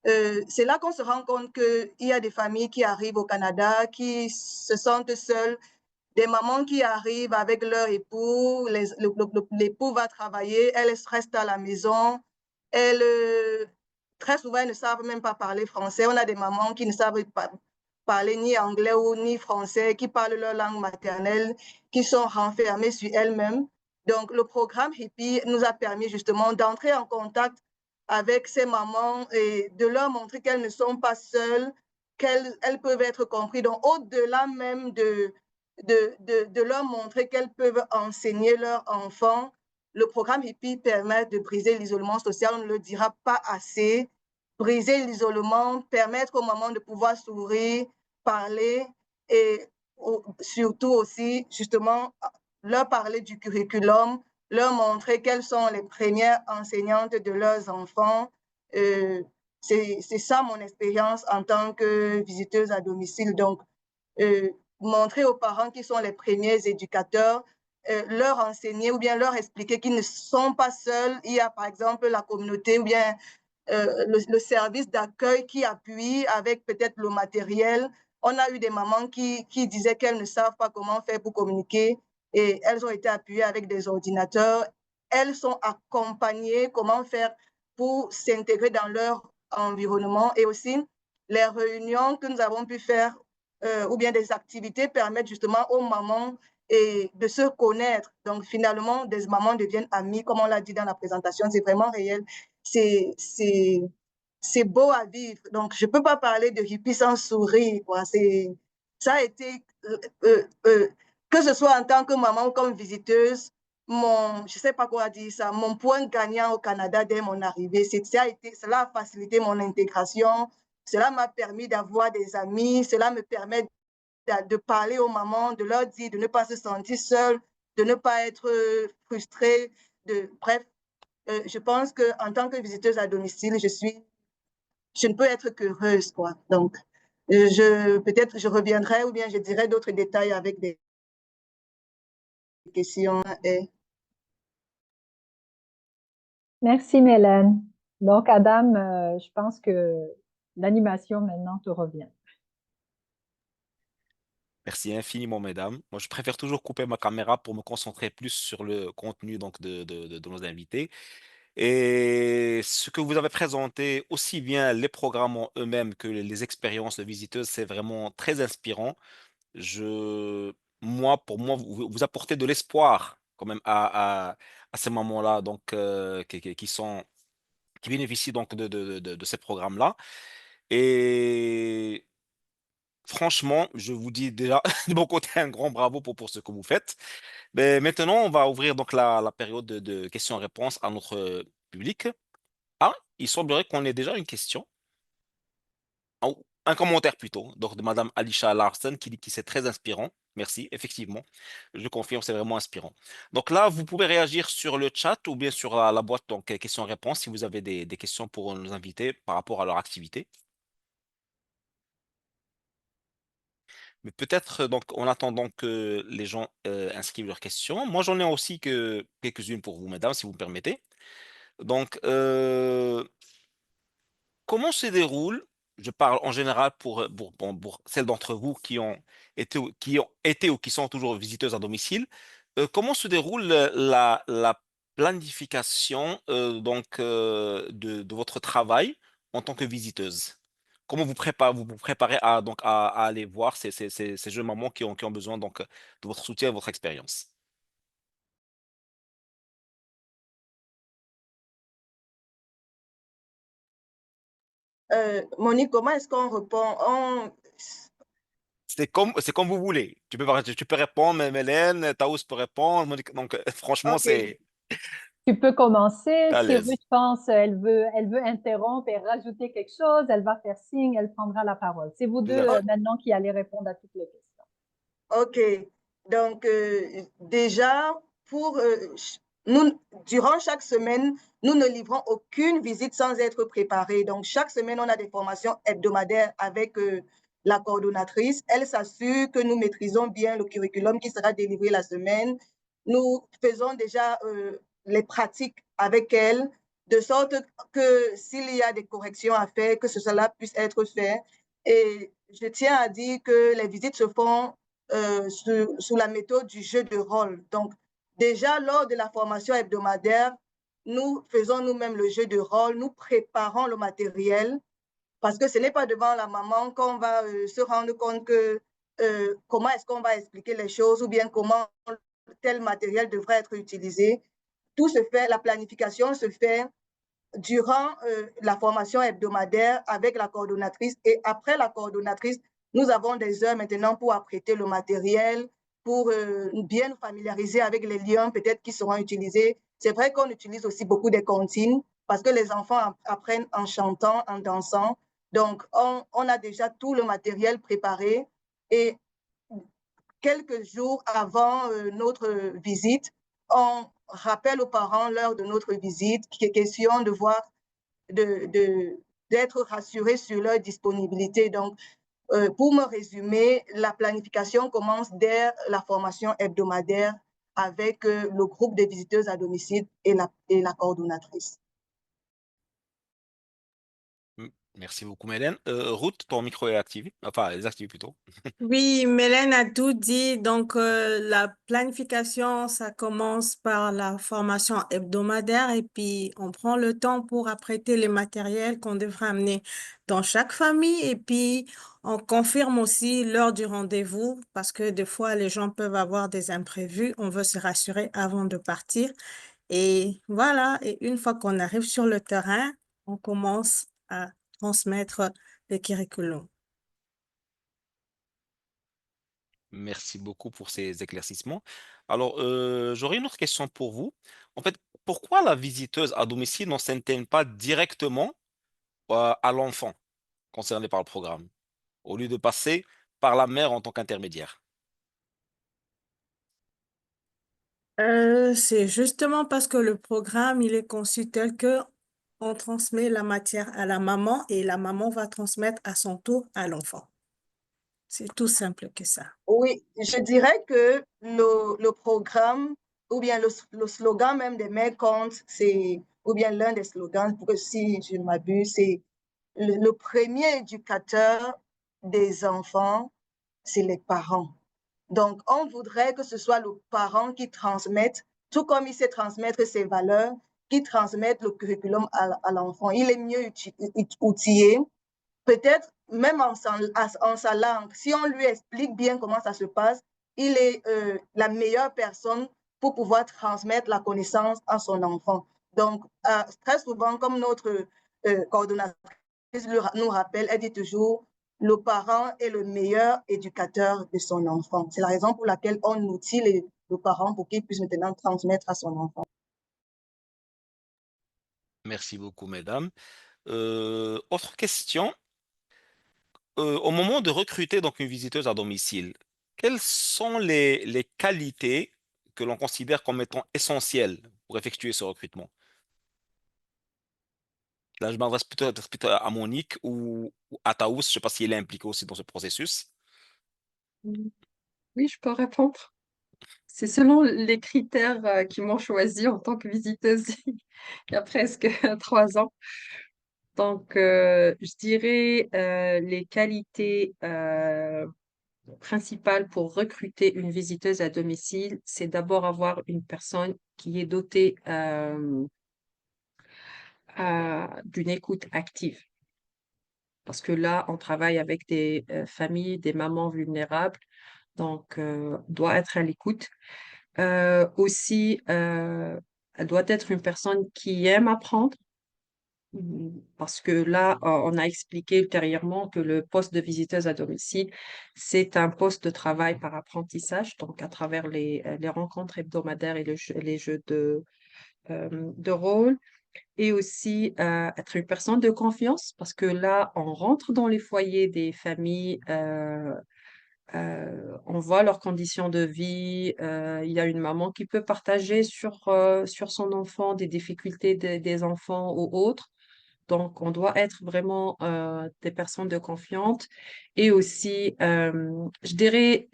C'est là qu'on se rend compte qu'il y a des familles qui arrivent au Canada, qui se sentent seules, des mamans qui arrivent avec leur époux, l'époux va travailler, elles restent à la maison, elles, très souvent, elles ne savent même pas parler français. On a des mamans qui ne savent pas parler ni anglais ou ni français, qui parlent leur langue maternelle, qui sont renfermées sur elles-mêmes. Donc, le programme Hippie nous a permis justement d'entrer en contact avec ces mamans et de leur montrer qu'elles ne sont pas seules, qu'elles peuvent être comprises. Donc, au-delà même de leur montrer qu'elles peuvent enseigner leurs enfants, le programme Hippie permet de briser l'isolement social, on ne le dira pas assez. Briser l'isolement, permettre aux mamans de pouvoir s'ouvrir, parler et surtout aussi, justement, leur parler du curriculum, leur montrer quelles sont les premières enseignantes de leurs enfants. C'est ça mon expérience en tant que visiteuse à domicile. Donc, montrer aux parents qui sont les premiers éducateurs, leur enseigner ou bien leur expliquer qu'ils ne sont pas seuls. Il y a par exemple la communauté ou bien le service d'accueil qui appuie avec peut-être le matériel. On a eu des mamans qui disaient qu'elles ne savent pas comment faire pour communiquer et elles ont été appuyées avec des ordinateurs. Elles sont accompagnées comment faire pour s'intégrer dans leur environnement et aussi les réunions que nous avons pu faire ou bien des activités permettent justement aux mamans et de se connaître. Donc, finalement, des mamans deviennent amies, comme on l'a dit dans la présentation, c'est vraiment réel. C'est beau à vivre. Donc, je ne peux pas parler de hippie sans sourire. Quoi. Ça a été, que ce soit en tant que maman ou comme visiteuse, je ne sais pas quoi dire ça, mon point gagnant au Canada dès mon arrivée, cela a facilité mon intégration, cela m'a permis d'avoir des amis, cela me permet de parler aux mamans, de leur dire de ne pas se sentir seule, de ne pas être frustrée. Bref, je pense qu'en tant que visiteuse à domicile, je ne peux être qu'heureuse, quoi. Donc, peut-être je reviendrai ou bien je dirai d'autres détails avec des questions. Merci, Mélène. Donc, Adam, je pense que l'animation maintenant te revient. Merci infiniment, mesdames. Moi, je préfère toujours couper ma caméra pour me concentrer plus sur le contenu donc, de nos invités. Et ce que vous avez présenté, aussi bien les programmes en eux-mêmes que les expériences de visiteuses, c'est vraiment très inspirant. Pour moi, vous apportez de l'espoir quand même à ces moments-là, donc qui bénéficient donc de ces programmes-là. Et franchement, je vous dis déjà de mon côté un grand bravo pour ce que vous faites. Mais maintenant, on va ouvrir donc la période de questions-réponses à notre public. Ah, il semblerait qu'on ait déjà une question. Oh, un commentaire plutôt, donc de Madame Alisha Larsen qui dit que c'est très inspirant. Merci, effectivement. Je confirme, c'est vraiment inspirant. Donc là, vous pouvez réagir sur le chat ou bien sur la boîte donc questions-réponses si vous avez des questions pour nos invités par rapport à leur activité. Mais peut-être donc en attendant que les gens inscrivent leurs questions, moi j'en ai aussi que quelques-unes pour vous, mesdames, si vous me permettez. Donc, comment se déroule, je parle en général pour celles d'entre vous qui ont été ou qui sont toujours visiteuses à domicile, comment se déroule la planification de votre travail en tant que visiteuse? Comment vous vous préparez à aller voir ces jeunes mamans qui ont besoin donc, de votre soutien et de votre expérience? Monique, comment est-ce qu'on répond? C'est comme vous voulez. Tu peux répondre, même Hélène, Taous peut répondre. Donc, franchement, OK. c'est Tu peux commencer. à Si l'aise. Ruth pense, elle veut interrompre et rajouter quelque chose, elle va faire signe, elle prendra la parole. C'est vous deux Tout à fait. maintenant qui allez répondre à toutes les questions. OK. Donc, déjà, nous, durant chaque semaine, nous ne livrons aucune visite sans être préparés. Donc, chaque semaine, on a des formations hebdomadaires avec la coordonnatrice, elle s'assure que nous maîtrisons bien le curriculum qui sera délivré la semaine. Nous faisons déjà les pratiques avec elle, de sorte que s'il y a des corrections à faire, que cela puisse être fait. Et je tiens à dire que les visites se font sous la méthode du jeu de rôle. Donc, déjà, lors de la formation hebdomadaire, nous faisons nous-mêmes le jeu de rôle, nous préparons le matériel, parce que ce n'est pas devant la maman qu'on va se rendre compte que comment est-ce qu'on va expliquer les choses ou bien comment tel matériel devrait être utilisé. Tout se fait, la planification se fait durant la formation hebdomadaire avec la coordonnatrice, et après la coordonnatrice, nous avons des heures maintenant pour apprêter le matériel, pour bien nous familiariser avec les liens peut-être qui seront utilisés. C'est vrai qu'on utilise aussi beaucoup des comptines parce que les enfants apprennent en chantant, en dansant. Donc, on a déjà tout le matériel préparé, et quelques jours avant notre visite, on rappelle aux parents l'heure de notre visite, qui est question de voir, d'être rassurés sur leur disponibilité. Donc, pour me résumer, la planification commence dès la formation hebdomadaire avec le groupe de visiteuses à domicile et la coordonnatrice. Merci beaucoup, Mélène. Ruth, ton micro est activé, enfin, désactivé plutôt. Oui, Mélène a tout dit. Donc, la planification, ça commence par la formation hebdomadaire et puis on prend le temps pour apprêter les matériels qu'on devra amener dans chaque famille et puis on confirme aussi l'heure du rendez-vous parce que des fois, les gens peuvent avoir des imprévus. On veut se rassurer avant de partir. Et voilà, et une fois qu'on arrive sur le terrain, on commence à transmettre le curriculum. Merci beaucoup pour ces éclaircissements. Alors, j'aurais une autre question pour vous. En fait, pourquoi la visiteuse à domicile n'enseigne pas directement à l'enfant concerné par le programme, au lieu de passer par la mère en tant qu'intermédiaire? C'est justement parce que le programme, il est conçu tel que on transmet la matière à la maman et la maman va transmettre à son tour à l'enfant. C'est tout simple que ça. Oui, je dirais que le programme, ou bien le slogan même des mères comptes, ou bien l'un des slogans, pour que si je ne m'abuse, c'est le premier éducateur des enfants, c'est les parents. Donc, on voudrait que ce soit le parent qui transmette, tout comme il sait transmettre ses valeurs, qui transmette le curriculum à l'enfant. Il est mieux outillé, peut-être même en sa langue. Si on lui explique bien comment ça se passe, il est la meilleure personne pour pouvoir transmettre la connaissance à son enfant. Donc, très souvent, comme notre coordonnatrice nous rappelle, elle dit toujours, le parent est le meilleur éducateur de son enfant. C'est la raison pour laquelle on outille le parent pour qu'il puisse maintenant transmettre à son enfant. Merci beaucoup, mesdames. Autre question. Au moment de recruter donc une visiteuse à domicile, quelles sont les qualités que l'on considère comme étant essentielles pour effectuer ce recrutement? Là, je m'adresse plutôt à Monique ou à Taous. Je ne sais pas si elle est impliquée aussi dans ce processus. Oui, je peux répondre. C'est selon les critères qui m'ont choisi en tant que visiteuse il y a presque 3 ans. Donc, je dirais les qualités principales pour recruter une visiteuse à domicile, c'est d'abord avoir une personne qui est dotée d'une écoute active. Parce que là, on travaille avec des familles, des mamans vulnérables, donc doit être à l'écoute. Aussi, elle doit être une personne qui aime apprendre, parce que là, on a expliqué ultérieurement que le poste de visiteuse à domicile, c'est un poste de travail par apprentissage, donc à travers les rencontres hebdomadaires et les jeux de rôle, et aussi être une personne de confiance, parce que là, on rentre dans les foyers des familles, on voit leurs conditions de vie. Il y a une maman qui peut partager sur son enfant des difficultés des enfants ou autres. Donc, on doit être vraiment des personnes de confiance et aussi, je dirais,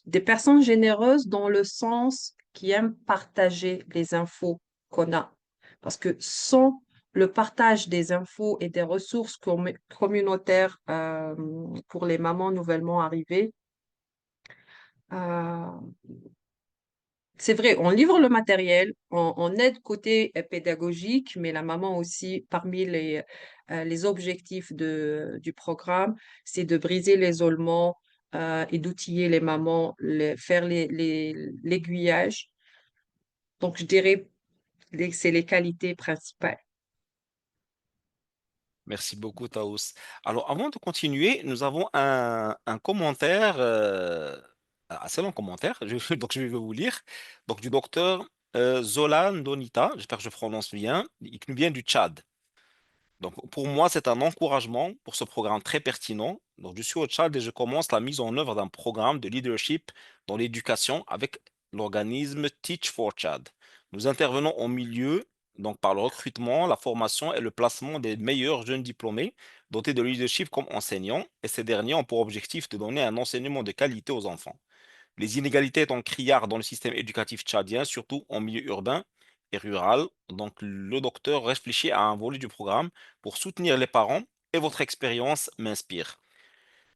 des personnes généreuses dans le sens qui aiment partager les infos qu'on a. Parce que sans le partage des infos et des ressources communautaires pour les mamans nouvellement arrivées, euh, c'est vrai, on livre le matériel, on aide côté pédagogique, mais la maman aussi, parmi les objectifs du programme, c'est de briser l'isolement et d'outiller les mamans, faire l'aiguillage. Donc, je dirais que c'est les qualités principales. Merci beaucoup, Taous. Alors, avant de continuer, nous avons un commentaire, un assez long commentaire, donc je vais vous lire, donc du docteur Zolan Donita, j'espère que je prononce bien, qui nous vient du Tchad. Donc, pour moi, c'est un encouragement pour ce programme très pertinent. Donc, je suis au Tchad et je commence la mise en œuvre d'un programme de leadership dans l'éducation avec l'organisme Teach for Tchad. Nous intervenons au milieu, donc par le recrutement, la formation et le placement des meilleurs jeunes diplômés dotés de leadership comme enseignants, et ces derniers ont pour objectif de donner un enseignement de qualité aux enfants. Les inégalités étant criardes dans le système éducatif tchadien, surtout en milieu urbain et rural. Donc, le docteur réfléchit à un volet du programme pour soutenir les parents et votre expérience m'inspire.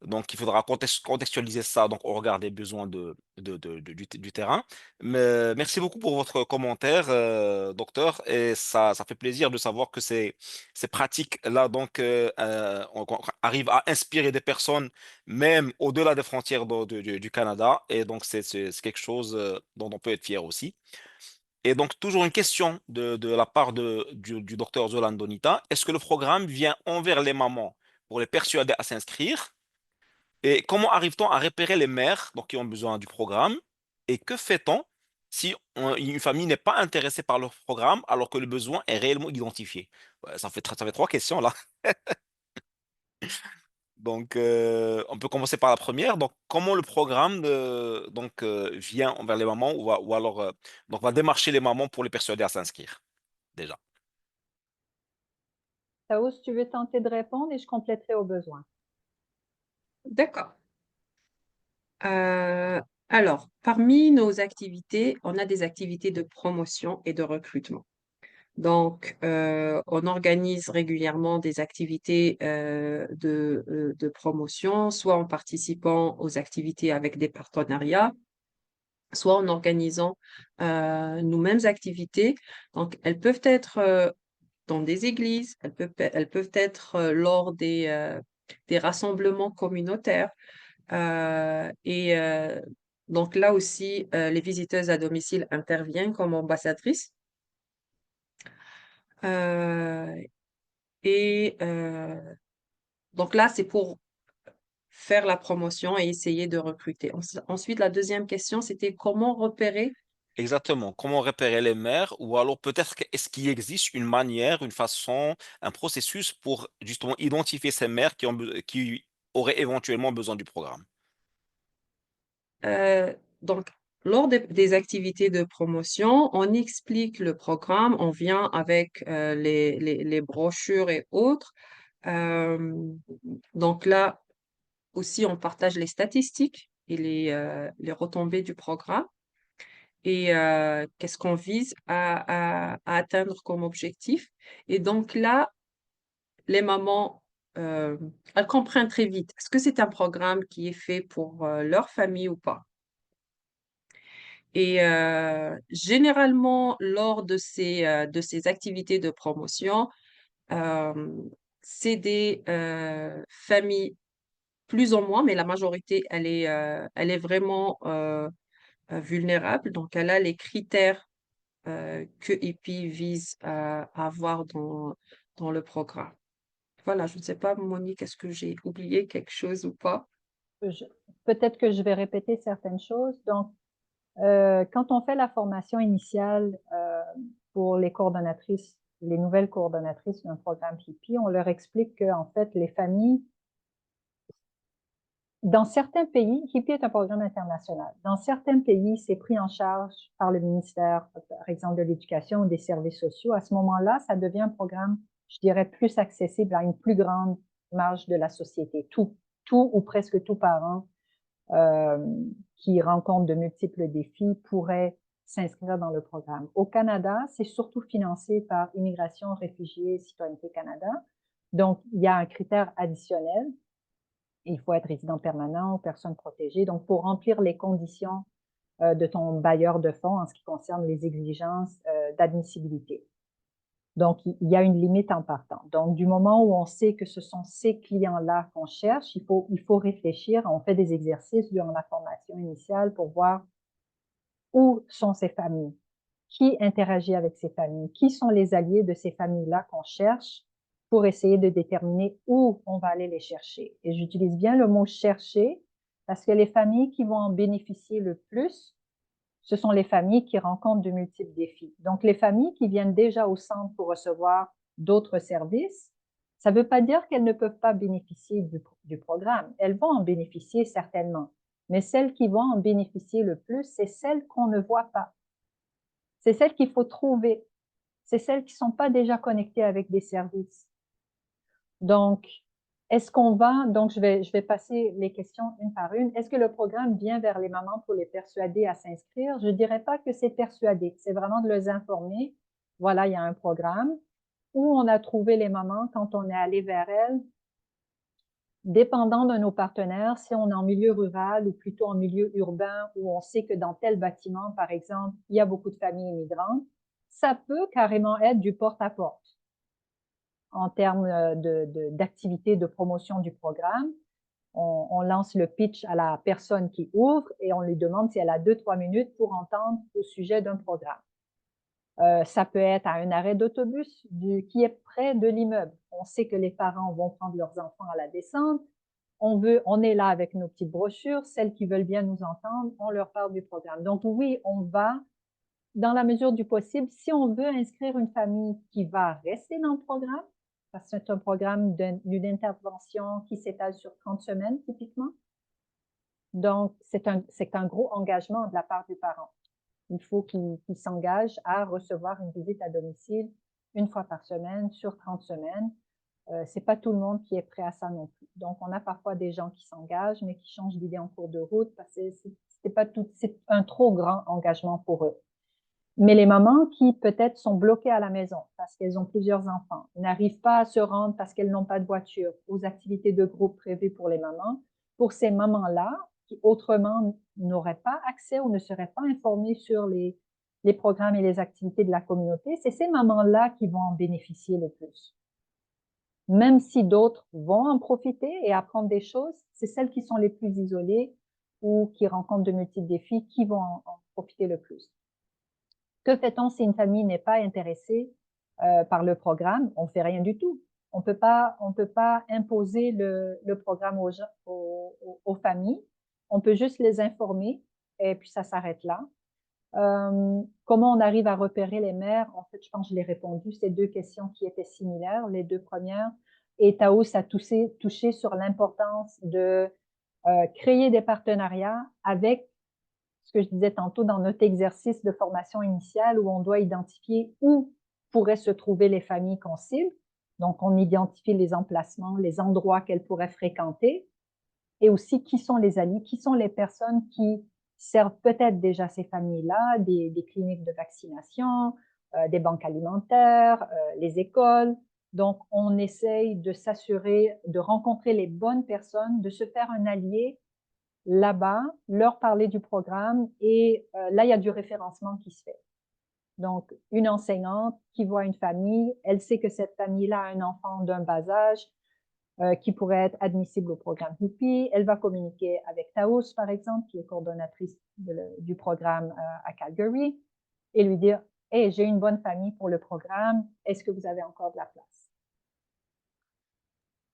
Donc, il faudra contextualiser ça donc, au regard des besoins du terrain. Mais, merci beaucoup pour votre commentaire, docteur. Et ça fait plaisir de savoir que ces pratiques-là on arrivent à inspirer des personnes, même au-delà des frontières du Canada. Et donc, c'est quelque chose dont on peut être fier aussi. Et donc, toujours une question de la part du docteur Zolan Donita. Est-ce que le programme vient envers les mamans pour les persuader à s'inscrire? Et comment arrive-t-on à repérer les mères donc, qui ont besoin du programme? Et que fait-on si une famille n'est pas intéressée par le programme alors que le besoin est réellement identifié? Ouais, ça fait trois questions là. Donc, on peut commencer par la première. Donc, comment le programme vient envers les mamans ou alors donc va démarcher les mamans pour les persuader à s'inscrire déjà. Taous, tu veux tenter de répondre et je compléterai au besoin. D'accord. Alors, parmi nos activités, on a des activités de promotion et de recrutement. Donc, on organise régulièrement des activités de promotion, soit en participant aux activités avec des partenariats, soit en organisant nous-mêmes activités. Donc, elles peuvent être dans des églises, elles peuvent être lors des rassemblements communautaires. Et donc là aussi, les visiteuses à domicile interviennent comme ambassadrices. Euh, et donc là, c'est pour faire la promotion et essayer de recruter. Ensuite, la deuxième question, c'était comment repérer. Exactement. Comment repérer les mères ou alors peut-être est-ce qu'il existe une manière, une façon, un processus pour justement identifier ces mères qui auraient éventuellement besoin du programme? Donc, lors des activités de promotion, on explique le programme, on vient avec les brochures et autres. Euh, donc là aussi, on partage les statistiques et les retombées du programme et qu'est-ce qu'on vise à atteindre comme objectif. Et donc là, les mamans, elles comprennent très vite, est-ce que c'est un programme qui est fait pour leur famille ou pas? Et généralement, lors de ces activités de promotion, euh, c'est des familles plus ou moins, mais la majorité, elle est vraiment vulnérable. Donc, elle a les critères que EPI vise à avoir dans le programme. Voilà, je ne sais pas, Monique, est-ce que j'ai oublié quelque chose ou pas? Je- Peut-être que je vais répéter certaines choses. Donc, quand on fait la formation initiale pour les coordonnatrices, les nouvelles coordonnatrices d'un programme HIPPI, on leur explique que, en fait, les familles, dans certains pays, HIPPI est un programme international. Dans certains pays, c'est pris en charge par le ministère, par exemple, de l'Éducation ou des services sociaux. À ce moment-là, ça devient un programme je dirais, plus accessible à une plus grande marge de la société. Tout ou presque tout parent qui rencontre de multiples défis pourrait s'inscrire dans le programme. Au Canada, c'est surtout financé par Immigration, Réfugiés, Citoyenneté Canada. Donc, il y a un critère additionnel. Il faut être résident permanent ou personne protégée. Donc, pour remplir les conditions de ton bailleur de fonds en ce qui concerne les exigences d'admissibilité. Donc, il y a une limite en partant. Donc, du moment où on sait que ce sont ces clients-là qu'on cherche, il faut réfléchir. On fait des exercices durant la formation initiale pour voir où sont ces familles, qui interagit avec ces familles, qui sont les alliés de ces familles-là qu'on cherche pour essayer de déterminer où on va aller les chercher. Et j'utilise bien le mot chercher parce que les familles qui vont en bénéficier le plus, ce sont les familles qui rencontrent de multiples défis. Donc, les familles qui viennent déjà au centre pour recevoir d'autres services, ça ne veut pas dire qu'elles ne peuvent pas bénéficier du programme. Elles vont en bénéficier certainement. Mais celles qui vont en bénéficier le plus, c'est celles qu'on ne voit pas. C'est celles qu'il faut trouver. C'est celles qui ne sont pas déjà connectées avec des services. Donc, est-ce qu'on va, donc je vais passer les questions une par une. Est-ce que le programme vient vers les mamans pour les persuader à s'inscrire? Je ne dirais pas que c'est persuader, c'est vraiment de les informer. Voilà, il y a un programme où on a trouvé les mamans quand on est allé vers elles. Dépendant de nos partenaires, si on est en milieu rural ou plutôt en milieu urbain où on sait que dans tel bâtiment, par exemple, il y a beaucoup de familles immigrantes, ça peut carrément être du porte-à-porte en termes d'activité de promotion du programme. On lance le pitch à la personne qui ouvre et on lui demande si elle a 2-3 minutes pour entendre au sujet d'un programme. Ça peut être à un arrêt d'autobus qui est près de l'immeuble. On sait que les parents vont prendre leurs enfants à la descente. On est là avec nos petites brochures. Celles qui veulent bien nous entendre, on leur parle du programme. Donc oui, on va, dans la mesure du possible, si on veut inscrire une famille qui va rester dans le programme, parce que c'est un programme d'une intervention qui s'étale sur 30 semaines typiquement. Donc, c'est un gros engagement de la part du parent. Il faut qu'il s'engage à recevoir une visite à domicile une fois par semaine sur 30 semaines. C'est pas tout le monde qui est prêt à ça non plus. Donc, on a parfois des gens qui s'engagent, mais qui changent d'idée en cours de route parce que c'est un trop grand engagement pour eux. Mais les mamans qui peut-être sont bloquées à la maison parce qu'elles ont plusieurs enfants, n'arrivent pas à se rendre parce qu'elles n'ont pas de voiture aux activités de groupe prévues pour les mamans, pour ces mamans-là, qui autrement n'auraient pas accès ou ne seraient pas informées sur les programmes et les activités de la communauté, c'est ces mamans-là qui vont en bénéficier le plus. Même si d'autres vont en profiter et apprendre des choses, c'est celles qui sont les plus isolées ou qui rencontrent de multiples défis qui vont en profiter le plus. Que fait-on si une famille n'est pas intéressée par le programme? On ne fait rien du tout. On peut pas imposer le programme aux familles. On peut juste les informer et puis ça s'arrête là. Comment on arrive à repérer les mères? En fait, je pense que je l'ai répondu. C'est deux questions qui étaient similaires, les deux premières. Et Taous a touché sur l'importance de créer des partenariats avec ce que je disais tantôt dans notre exercice de formation initiale où on doit identifier où pourraient se trouver les familles qu'on cible. Donc, on identifie les emplacements, les endroits qu'elles pourraient fréquenter et aussi qui sont les alliés, qui sont les personnes qui servent peut-être déjà ces familles-là, des cliniques de vaccination, des banques alimentaires, les écoles. Donc, on essaye de s'assurer de rencontrer les bonnes personnes, de se faire un allié là-bas, leur parler du programme et là, il y a du référencement qui se fait. Donc, une enseignante qui voit une famille, elle sait que cette famille-là a un enfant d'un bas âge qui pourrait être admissible au programme HIPPY. Elle va communiquer avec Taous, par exemple, qui est coordonnatrice du programme à Calgary, et lui dire « Hey, j'ai une bonne famille pour le programme, est-ce que vous avez encore de la place? »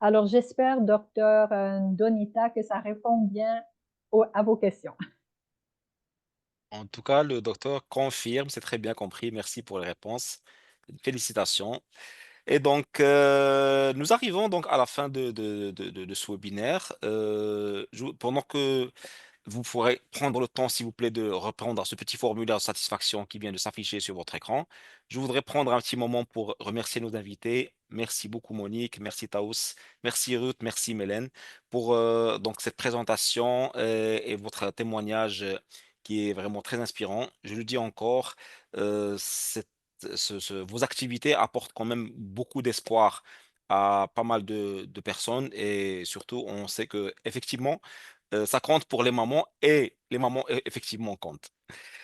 Alors, j'espère, Dr. Donita, que ça répond bien à vos questions. En tout cas, le docteur confirme, c'est très bien compris. Merci pour les réponses. Félicitations. Et donc, nous arrivons donc à la fin de ce webinaire. Pendant que vous pourrez prendre le temps, s'il vous plaît, de reprendre ce petit formulaire de satisfaction qui vient de s'afficher sur votre écran. Je voudrais prendre un petit moment pour remercier nos invités. Merci beaucoup, Monique. Merci, Taous. Merci, Ruth. Merci, Mélène, pour donc cette présentation et votre témoignage qui est vraiment très inspirant. Je le dis encore, vos activités apportent quand même beaucoup d'espoir à pas mal de personnes et surtout, on sait que effectivement, ça compte pour les mamans et les mamans effectivement comptent.